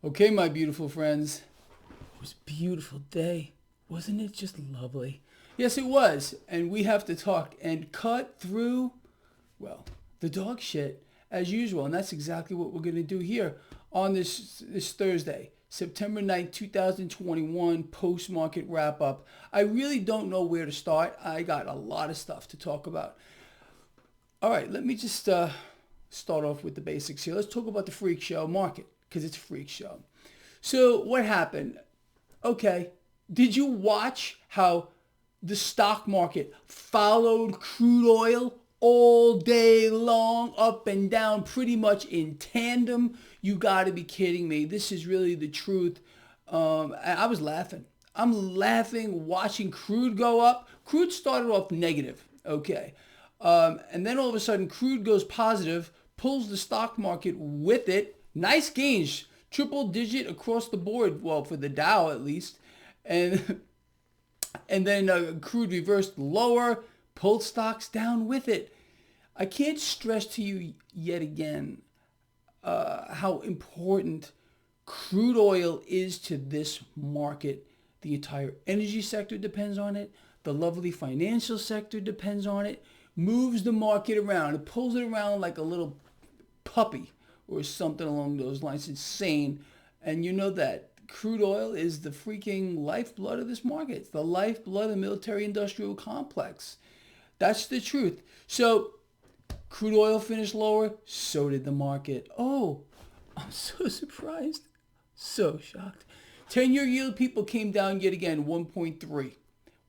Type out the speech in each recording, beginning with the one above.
Okay, my beautiful friends. It was a beautiful day. Wasn't it just lovely? Yes, it was. And we have to talk and cut through, well, the dog shit as usual. And that's exactly what we're going to do here on this Thursday, September 9th, 2021, post-market wrap-up. I really don't know where to start. I got a lot of stuff to talk about. All right, let me just start off with the basics here. Let's talk about the freak show market because it's a freak show. So what happened? Okay, did you watch how the stock market followed crude oil all day long, up and down, pretty much in tandem? You got to be kidding me. This is really the truth. I was laughing. I'm laughing watching crude go up. Crude started off negative, okay. And then all of a sudden, crude goes positive, pulls the stock market with it. Nice gains, triple digit across the board. Well, for the Dow at least, and then crude reversed lower, pulled stocks down with it. I can't stress to you yet again how important crude oil is to this market. The entire energy sector depends on it. The lovely financial sector depends on it. Moves the market around. It pulls it around like a little puppy or something along those lines. It's insane. And you know that crude oil is the freaking lifeblood of this market. It's the lifeblood of the military-industrial complex. That's the truth. So crude oil finished lower. So did the market. Oh, I'm so surprised. So shocked. 10-year yield, people, came down yet again, 1.3.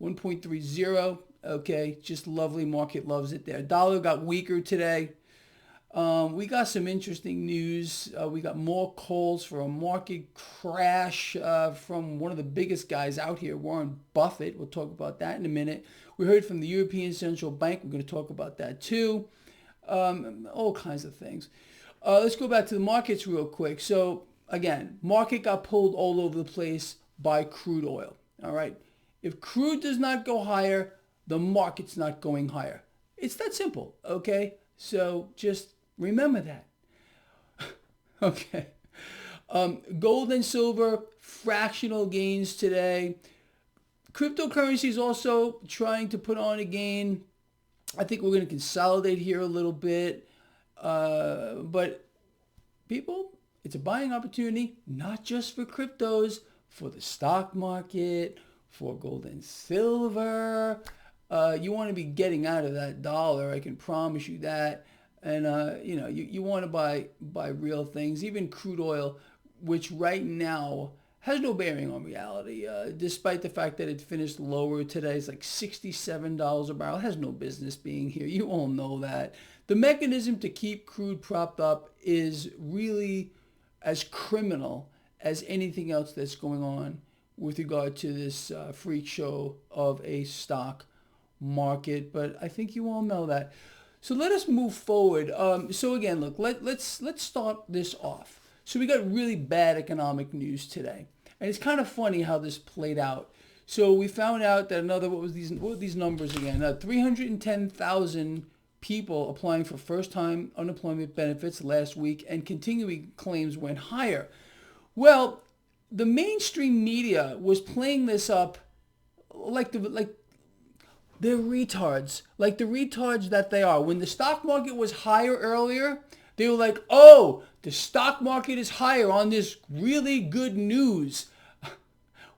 1.30. Okay, just lovely. Market loves it there. Dollar got weaker today. We got some interesting news. We got more calls for a market crash from one of the biggest guys out here, Warren Buffett. We'll talk about that in a minute. We heard from the European Central Bank. We're going to talk about that too. All kinds of things. Let's go back to the markets real quick. So again, market got pulled all over the place by crude oil. All right. If crude does not go higher, the market's not going higher. It's that simple. Okay. So just remember that. Okay. Gold and silver, fractional gains today. Cryptocurrency is also trying to put on a gain. I think we're going to consolidate here a little bit. But people, it's a buying opportunity, not just for cryptos, for the stock market, for gold and silver. You want to be getting out of that dollar, I can promise you that. And you want to buy real things, even crude oil, which right now has no bearing on reality. Despite the fact that it finished lower today, it's like $67 a barrel. It has no business being here. You all know that. The mechanism to keep crude propped up is really as criminal as anything else that's going on with regard to this freak show of a stock market. But I think you all know that. So let us move forward. So again, look, let's start this off. So we got really bad economic news today, and it's kind of funny how this played out. So we found out that what were these numbers again? 310,000 people applying for first-time unemployment benefits last week, and continuing claims went higher. Well, the mainstream media was playing this up like they're retards, like the retards that they are. When the stock market was higher earlier, they were like, oh, the stock market is higher on this really good news.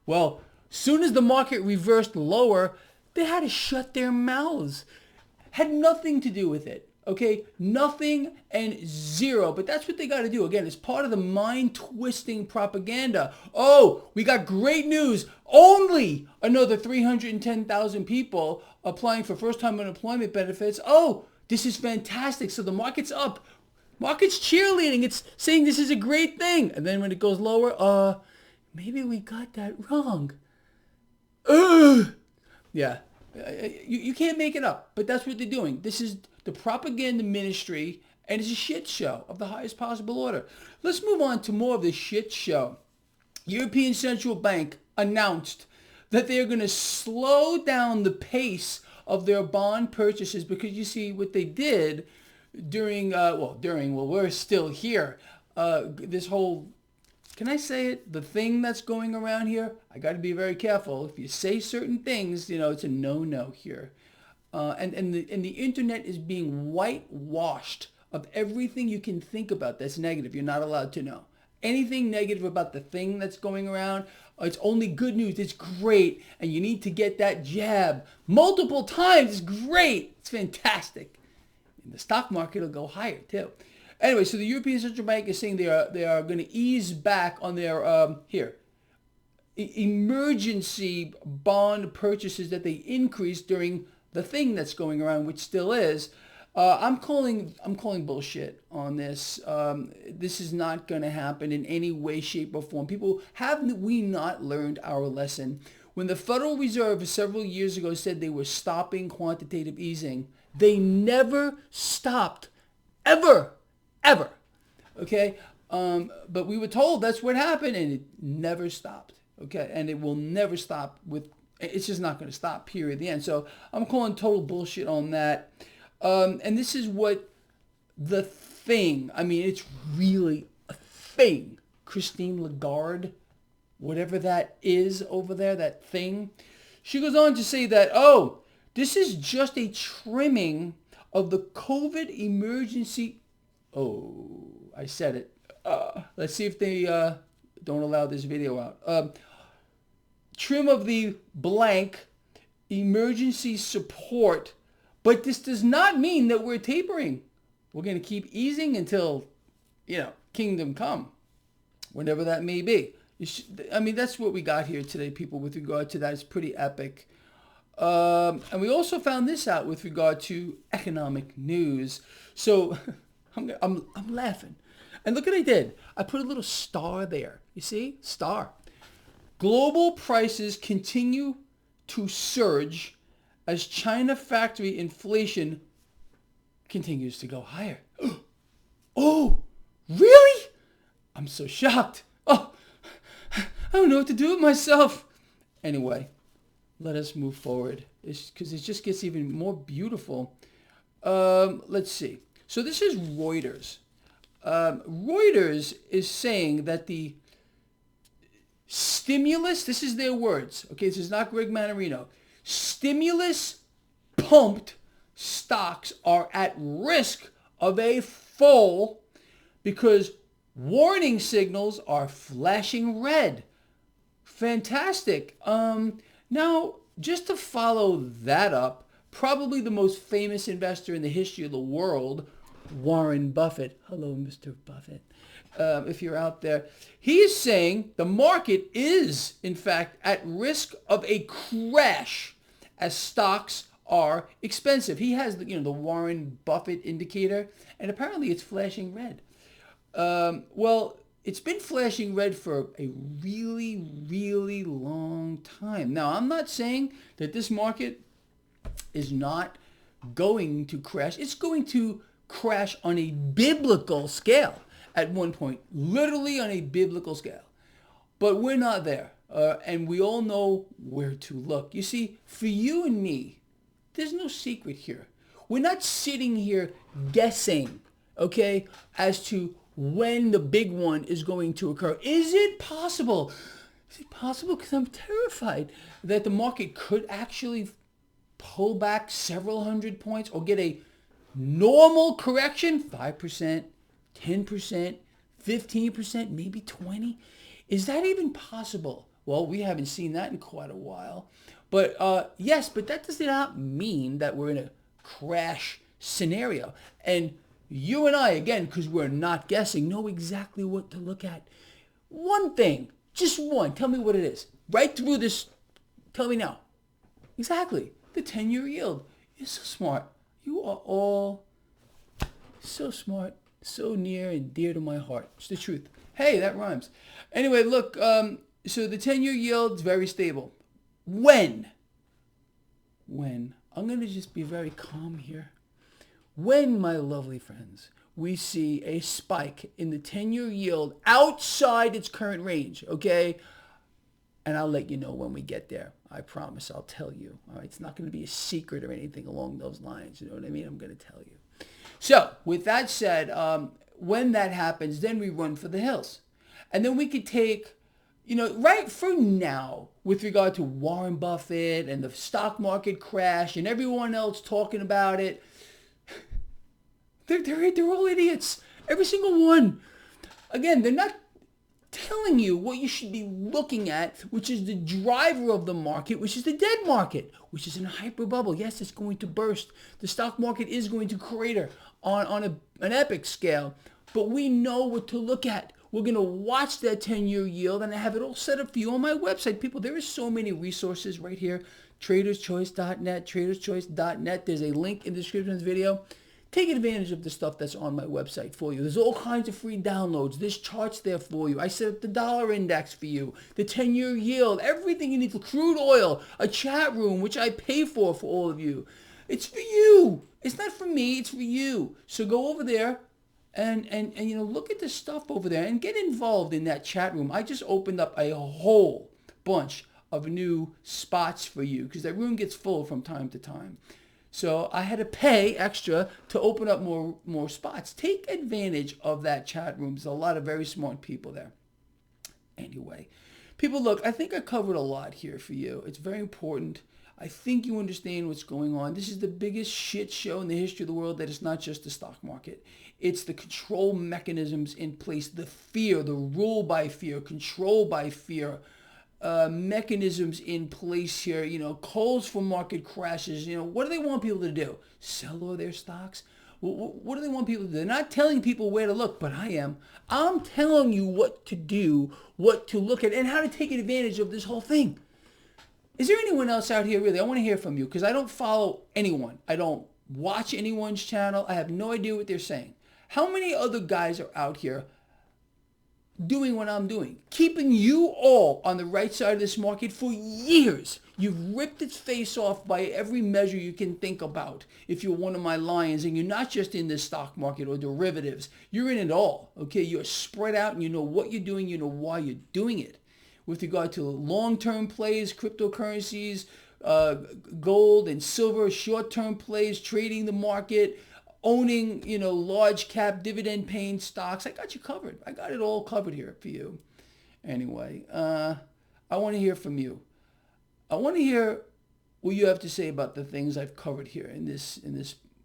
Well, soon as the market reversed lower, they had to shut their mouths. Had nothing to do with it. Okay, nothing and zero. But that's what they got to do. Again, it's part of the mind-twisting propaganda. Oh, we got great news. Only another 310,000 people applying for first-time unemployment benefits. Oh, this is fantastic. So the market's up. Market's cheerleading. It's saying this is a great thing. And then when it goes lower, maybe we got that wrong. Yeah. You can't make it up, but that's what they're doing. This is the propaganda ministry, and it's a shit show of the highest possible order. Let's move on to more of the shit show. European Central Bank announced that they're going to slow down the pace of their bond purchases because you see what they did during we're still here. This whole can I say it? The thing that's going around here, I got to be very careful. If you say certain things, it's a no-no here. And the internet is being whitewashed of everything you can think about that's negative. You're not allowed to know. Anything negative about the thing that's going around, it's only good news. It's great. And you need to get that jab multiple times. It's great. It's fantastic. And the stock market will go higher too. Anyway, so the European Central Bank is saying they are going to ease back on their emergency bond purchases that they increased during the thing that's going around, which still is. I'm calling bullshit on this. This is not going to happen in any way, shape, or form. People, have we not learned our lesson? When the Federal Reserve several years ago said they were stopping quantitative easing, they never stopped, ever. Okay? But we were told that's what happened, and it never stopped. Okay? And it will never stop it's just not going to stop, period, the end. So I'm calling total bullshit on that. And this is what the thing, it's really a thing. Christine Lagarde, whatever that is over there, that thing. She goes on to say that, this is just a trimming of the COVID emergency. Oh, I said it. Let's see if they don't allow this video out. Trim of the blank emergency support. But this does not mean that we're tapering. We're going to keep easing until, kingdom come, whenever that may be. That's what we got here today, people, with regard to that. It's pretty epic. And we also found this out with regard to economic news. So I'm laughing. And look what I did. I put a little star there. You see? Star. Global prices continue to surge as China factory inflation continues to go higher. Oh, really? I'm so shocked. Oh, I don't know what to do with myself. Anyway, let us move forward because it just gets even more beautiful. Let's see. So this is Reuters. Reuters is saying that the stimulus, this is their words. Okay, this is not Greg Mannarino. Stimulus pumped stocks are at risk of a fall because warning signals are flashing red. Fantastic. Now, just to follow that up, probably the most famous investor in the history of the world, Warren Buffett. Hello, Mr. Buffett. If you're out there, he is saying the market is, in fact, at risk of a crash as stocks are expensive. He has the Warren Buffett indicator, and apparently it's flashing red. Well, it's been flashing red for a really, really long time. Now, I'm not saying that this market is not going to crash. It's going to crash on a biblical scale at one point, literally on a biblical scale. But we're not there, and we all know where to look. You see, for you and me, there's no secret here. We're not sitting here guessing, okay, as to when the big one is going to occur. Is it possible? Is it possible? Because I'm terrified that the market could actually pull back several hundred points or get a normal correction, 5%, 10%, 15%, maybe 20%. Is that even possible? Well, we haven't seen that in quite a while. But yes, but that does not mean that we're in a crash scenario. And you and I, again, because we're not guessing, know exactly what to look at. One thing, just one, tell me what it is. Right through this, tell me now. Exactly, the 10-year yield. You're so smart. You are all so smart, so near and dear to my heart. It's the truth. Hey, that rhymes. Anyway, look, so the 10-year yield is very stable. When? I'm going to just be very calm here. When, my lovely friends, we see a spike in the 10-year yield outside its current range, okay? And I'll let you know when we get there. I promise I'll tell you. All right, it's not going to be a secret or anything along those lines. You know what I mean? I'm going to tell you. So, with that said, when that happens, then we run for the hills. And then we could take, right for now, with regard to Warren Buffett and the stock market crash and everyone else talking about it, they're all idiots. Every single one. Again, they're not telling you what you should be looking at, which is the driver of the market, which is the dead market, which is in a hyper bubble. Yes, it's going to burst. The stock market is going to crater on an epic scale, but we know what to look at. We're going to watch that 10-year yield, and I have it all set up for you on my website. People, there is so many resources right here. Traderschoice.net, traderschoice.net. There's a link in the description of this video. Take advantage of the stuff that's on my website for you. There's all kinds of free downloads. There's charts there for you. I set up the dollar index for you, the 10-year yield, everything you need for crude oil, a chat room, which I pay for all of you. It's for you. It's not for me. It's for you. So go over there and look at the stuff over there and get involved in that chat room. I just opened up a whole bunch of new spots for you because that room gets full from time to time. So I had to pay extra to open up more spots. Take advantage of that chat room. There's a lot of very smart people there. Anyway, people, look, I think I covered a lot here for you. It's very important. I think you understand what's going on. This is the biggest shit show in the history of the world that is not just the stock market. It's the control mechanisms in place, the fear, the rule by fear, control by fear, mechanisms in place here, calls for market crashes. What do they want people to do? Sell all their stocks? What do they want people to do? They're not telling people where to look, but I am. I'm telling you what to do, what to look at, and how to take advantage of this whole thing. Is there anyone else out here, really? I want to hear from you because I don't follow anyone. I don't watch anyone's channel. I have no idea what they're saying. How many other guys are out here doing what I'm doing, keeping you all on the right side of this market for years? You've ripped its face off by every measure you can think about if you're one of my lions, and you're not just in the stock market or derivatives. You're in it all, okay? You're spread out and you know what you're doing, you know why you're doing it. With regard to long-term plays, cryptocurrencies, gold and silver, short-term plays, trading the market, owning, large cap dividend paying stocks. I got you covered. I got it all covered here for you. Anyway, I want to hear from you. I want to hear what you have to say about the things I've covered here in this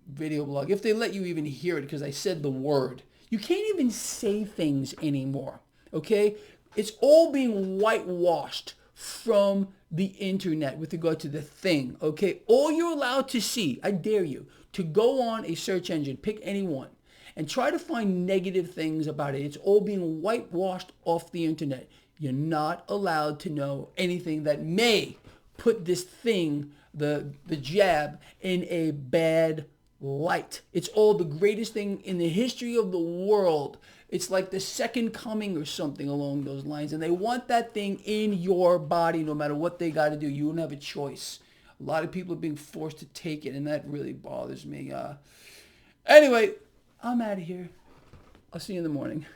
video blog. If they let you even hear it, because I said the word. You can't even say things anymore. Okay? It's all being whitewashed from the internet with regard to the thing. Okay? All you're allowed to see, I dare you, to go on a search engine, pick any one, and try to find negative things about it. It's all being whitewashed off the internet. You're not allowed to know anything that may put this thing, the jab, in a bad light. It's all the greatest thing in the history of the world. It's like the second coming or something along those lines. And they want that thing in your body no matter what they got to do. You don't have a choice. A lot of people are being forced to take it, and that really bothers me. Anyway, I'm out of here. I'll see you in the morning.